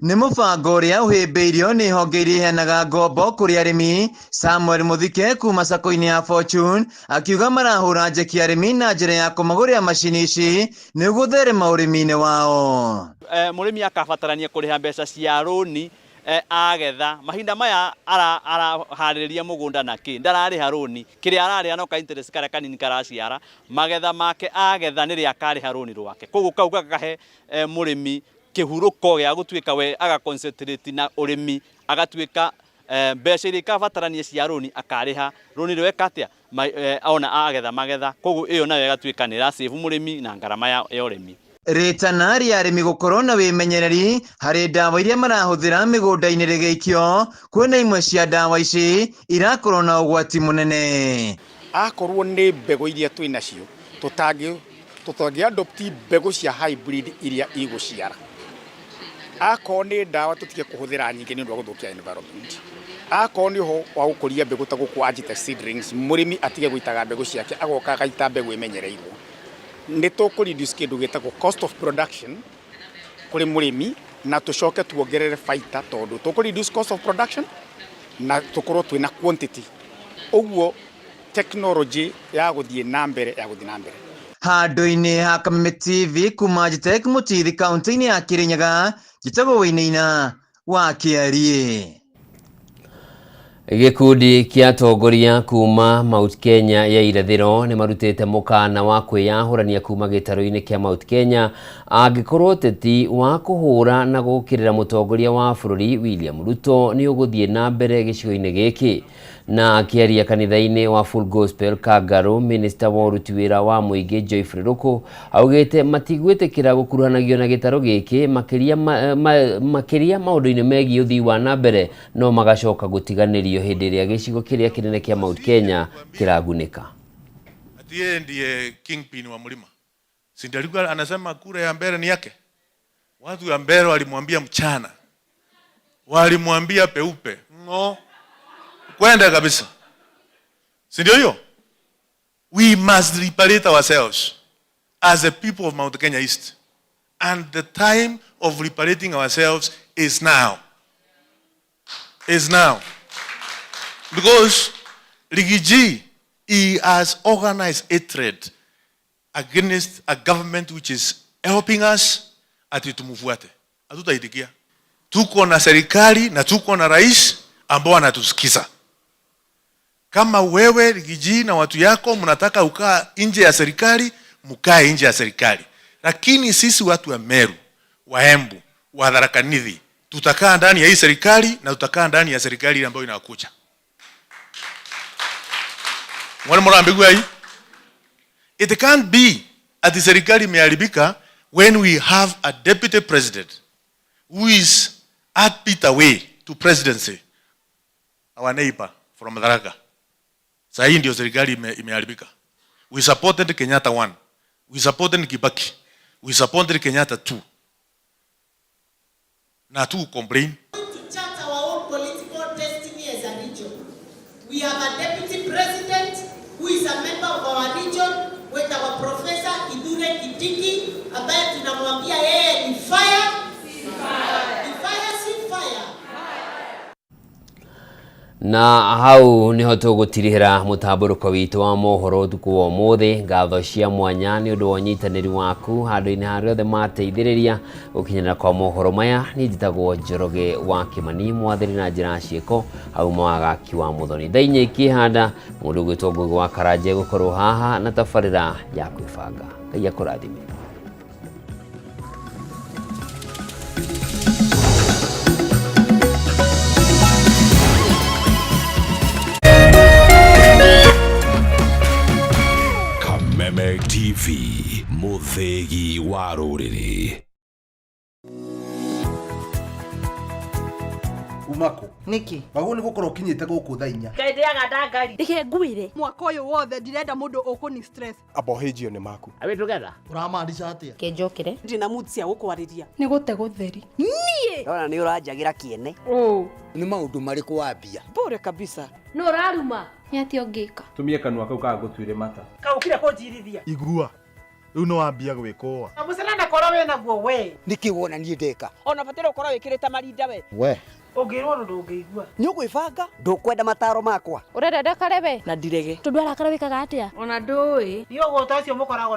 S6: Nĩ mũbango ũrĩa ũhĩmbĩirio nĩ honge iria iheanaga ngombo kũrĩ arĩmi. Samuel Muthike kuma sako-inĩ ya Fortune akiuga marahũra njeki arĩmi na njĩra ya kũmagũrĩra macini ici nĩguo gũtherema ũrĩmi-inĩ wao.
S22: Mũrĩmi akabatarania kũrĩha mbeca cia rũni agetha mahinda maya araharĩrĩria mũgũnda na kĩ ndararĩha rũni kĩrĩa ararĩha no ka interest karĩa kanini karaciara magetha make agetha nĩ rĩa akarĩha rũni rwake, koguo kau gakahe mũrĩmi kĩhurũko gĩa gũtuĩka we agaconcentrate na ũrĩmi agatuĩka mbeca iria ikabatarania cia rũni akarĩha rũni rweka atĩa ona agetha magetha, koguo ĩyo nayo ĩgatuĩka nĩ ĩra save mũrĩmi na ngarama ya ũrĩmi.
S6: Ritana rĩa arĩmi gũkorwo na wĩmenyereri harĩ ndawa iria marahũthĩra mĩgũnda-inĩ rĩgĩikio, kwĩna imwe cia ndawa ici irakorwo na ũgwati mũnene.
S23: Akorwo nĩ mbegũ iria twĩ nacio tũtangĩ adopt mbegũ cia hybrid iria igũciara. Akorwo nĩ ndawa tũtige kũhũthĩra nyingĩ nĩ ũndũ wa gũthũkia environment. Akorwo nĩ ho wa gũkũria mbegũ ta gũkũ Agitech seedlings, mũrĩmi atige gũitaga mbegũ ciake agoka agaita mbegũ ĩmenyereirwo. Nĩ tũkũreduce kĩndũ gĩtagwo cost of production kũrĩ mũrĩmi na tũcoke tuongerere baita tondũ tũkũreduce cost of production na tũkorwo twĩna quantity. Ũguo technology ya gũthiĩ na mbere.
S6: Handũ-inĩ ha Kameme TV kuma Jitek Mũtithi kaunti-inĩ ya Kirinyaga, Njĩtagwo Wĩinaina wa Kĩarie.
S1: Gĩkundi kĩa atongoria kuma Mount Kenya ya irathĩro nĩ marutĩte mũkana wa kwĩyahũrania kuma gĩtarũ-inĩ kĩa Mount Kenya angĩkorwo ũteti wa kũhũra na gũkĩrĩra mũtongoria wa bũrũri William Ruto nĩ ũgũthiĩ na mbere gĩcigo-inĩ gĩkĩ. Na akĩaria kanitha-inĩ wa Full Gospel Kangaru, minista wa ũruti wĩra wa mũingĩ Joyfrey Ruku augĩte matigwĩtĩkĩra gũkuruhanagio na gĩtarũ gĩkĩ makĩria maũndũ-inĩ megiĩ ũthii wa na mbere, no magacoka gũtiganĩrio hĩndĩ ĩrĩa gĩcigo kĩrĩa kĩnene kĩa Mount Kenya kĩragunĩka.
S4: Atiye ndiye kingpin wa mlima. Si ndio alikuwa anasema kura ya mbele ni yake? Watu ya mbele walimwambia mchana, walimwambia peupe, no kwenda kabisa. Si ndio hiyo? We must liberate ourselves as a people of Mount Kenya East, and the time of liberating ourselves is now. Because Rigiji, he has organized a trade against a government which is helping us ati tumufuate. Hatutaitikia. Tuko na serikali na tuko na rais ambao anatusikiza. Kama wewe Rigiji na watu yako mnataka ukaa nje ya serikali, mkae nje ya serikali. Lakini sisi watu wa Meru, wa Embu, wa Tharaka Nithi, tutakaa ndani ya hii serikali na tutakaa ndani ya serikali ambayo inakuja. Mwana mrambigwa hii? It can't be at the serikali imeharibika when we have a deputy president who is at bit away to presidency. Our neighbor from Tharaka. Sasa hii ndio serikali imeharibika. We supported Kenyatta 1. We supported Kibaki. We supported Kenyatta 2. Na tu complain.
S8: To chart our own political destiny as a region. We have a deputy president who is a member of our region with our professor Kithure Kindiki ambaye tunamwambia yeye ni fire.
S1: Na hau niho tũgũtirihĩra mũtambũrũko witũ wa mohoro ũtukũ wa ũmũthĩ. Ngatho cia mwanya nĩ ũndũ wa ũnyitanĩri waku handũ-inĩ harĩa othe mateithĩrĩria gũkinyĩra kwa mohoro maya. Niĩ njĩtagwo Njoroge wa Kĩmani, mwathĩri na njĩra ciĩko hau mawagaki wa Mũthoni. Thainye ikĩhanda mũndũ ũgwĩtwo Ngũgĩ wa Karanja gũkorwo haha na tabarĩra ya kwĩbanga. Ngai akũrathime.
S9: Kameme TV, Mũthĩgi wa Rũrĩrĩ.
S20: Umako niki bago ni gukora ukinyite guku thainya
S8: kaithiaga ndangari
S20: dike nguire
S8: mwaka uyu wothe ndirenda mundu ukuni stress
S20: abohejio ni maku
S8: awe together
S20: uramaanisha atia
S8: kenjokire ndina mutsia gukwariria
S20: ni gute gutheri
S8: nie
S20: ona ni uranjagira kiene ni maundu mariku wambia
S8: bore kabisa
S20: no raruma ni ati ongika tumie kanwa kau ka gutuire mata
S8: kaukire kunjirithia
S20: igua riu no wambia gwikoa
S8: amucerana kora we naguo we
S20: niki wona nie ndeka
S8: ona fatira ukora wikirite marinda we
S20: we
S8: ongirwo ndungĩigua
S20: ni ũgwĩbanga ndũkwenda mataro makwa
S8: urenda ndakarebe
S20: na ndirege
S8: tondũ arakara wĩkaga atĩa ona ndũĩ ni ũgũta ũcio mũkoragwo